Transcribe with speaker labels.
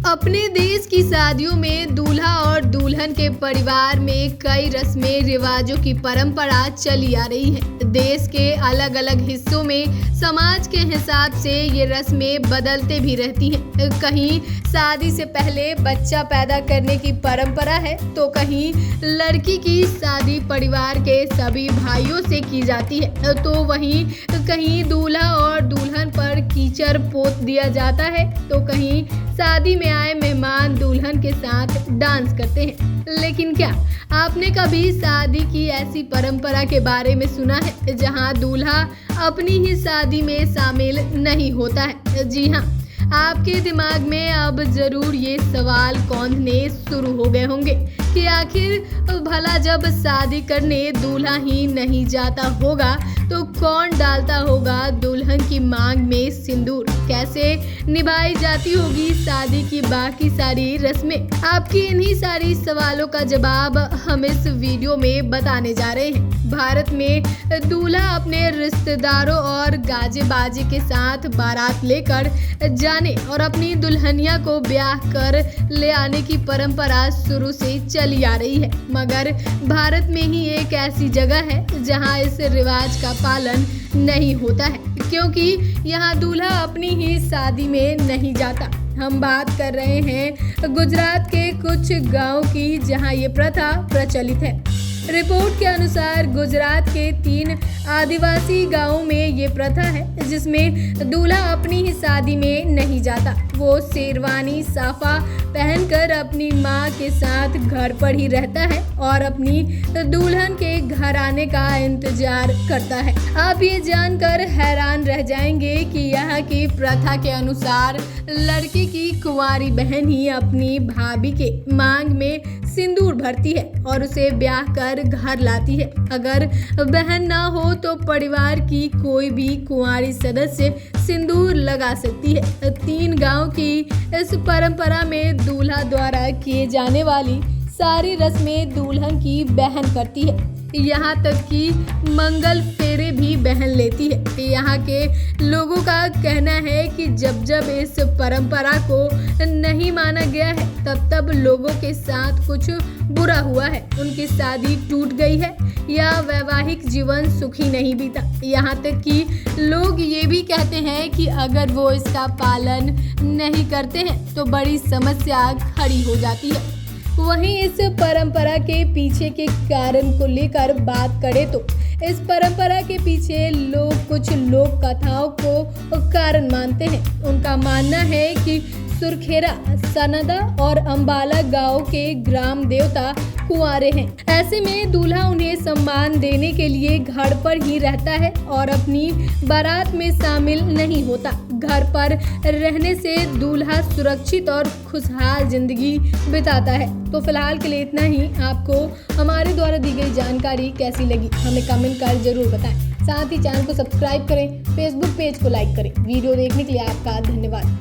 Speaker 1: अपने देश की शादियों में दूल्हा और दुल्हन के परिवार में कई रस्में रिवाजों की परंपरा चली आ रही है। देश के अलग अलग हिस्सों में समाज के हिसाब से ये रस्में बदलते भी रहती हैं। कहीं शादी से पहले बच्चा पैदा करने की परंपरा है तो कहीं लड़की की शादी परिवार के सभी भाइयों से की जाती है, तो वहीं कहीं दूल्हा और दुल्हन पर कीचड़ पोत दिया जाता है तो कहीं शादी में आए मेहमान दुल्हन के साथ डांस करते हैं। लेकिन क्या आपने कभी शादी की ऐसी परंपरा के बारे में सुना है जहां दूल्हा अपनी ही शादी में शामिल नहीं होता है? जी हाँ, आपके दिमाग में अब जरूर ये सवाल कौंधने शुरू हो गए होंगे कि आखिर भला जब शादी करने दूल्हा ही नहीं जाता होगा तो कौन डालता होगा दुल्हन की मांग में सिंदूर? कैसे निभाई जाती होगी शादी की बाकी सारी रस्में? आपकी इन्हीं सारी सवालों का जवाब हम इस वीडियो में बताने जा रहे हैं। भारत में दूल्हा अपने रिश्तेदारों और गाजे बाजे के साथ बारात लेकर जाने और अपनी दुल्हनिया को ब्याह कर ले आने की परंपरा शुरू से चली आ रही है, मगर भारत में ही एक ऐसी जगह है जहां इस रिवाज का पालन नहीं होता है, क्योंकि यहाँ दूल्हा अपनी ही शादी में नहीं जाता। हम बात कर रहे हैं गुजरात के कुछ गांव की जहां ये प्रथा प्रचलित है। रिपोर्ट के अनुसार गुजरात के 3 आदिवासी गांवों में ये प्रथा है जिसमें दूल्हा अपनी ही शादी में नहीं जाता। वो शेरवानी साफा पहनकर अपनी माँ के साथ घर पर ही रहता है और अपनी दुल्हन के घर आने का इंतजार करता है। आप ये जानकर हैरान रह जाएंगे कि यहाँ की प्रथा के अनुसार लड़की की कुंवारी बहन ही अपनी भाभी के मांग में सिंदूर भरती है और उसे ब्याह कर घर लाती है। अगर बहन ना हो तो परिवार की कोई भी कुंवारी सदस्य सिंदूर लगा सकती है। 3 गांव की इस परंपरा में दूल्हा द्वारा किए जाने वाली सारी रस्में दुल्हन की बहन करती है, यहाँ तक कि मंगल फेरे भी बहन लेती है। यहाँ के लोगों का कहना है कि जब जब इस परंपरा को नहीं माना गया है तब तब लोगों के साथ कुछ बुरा हुआ है, उनकी शादी टूट गई है या वैवाहिक जीवन सुखी नहीं बीता। यहाँ तक कि लोग ये भी कहते हैं कि अगर वो इसका पालन नहीं करते हैं तो बड़ी समस्या खड़ी हो जाती है। वहीं इस परंपरा के पीछे के कारण को लेकर बात करें तो इस परंपरा के पीछे लोग कुछ लोक कथाओं को कारण मानते हैं। उनका मानना है कि सुरखेरा, सनदा और अंबाला गांव के ग्राम देवता कुंवारे हैं। ऐसे में दूल्हा उन्हें सम्मान देने के लिए घर पर ही रहता है और अपनी बारात में शामिल नहीं होता। घर पर रहने से दूल्हा सुरक्षित और खुशहाल जिंदगी बिताता है। तो फिलहाल के लिए इतना ही। आपको हमारे द्वारा दी गई जानकारी कैसी लगी हमें कमेंट कर जरूर बताएं। साथ ही चैनल को सब्सक्राइब करें, फेसबुक पेज को लाइक करें। वीडियो देखने के लिए आपका धन्यवाद।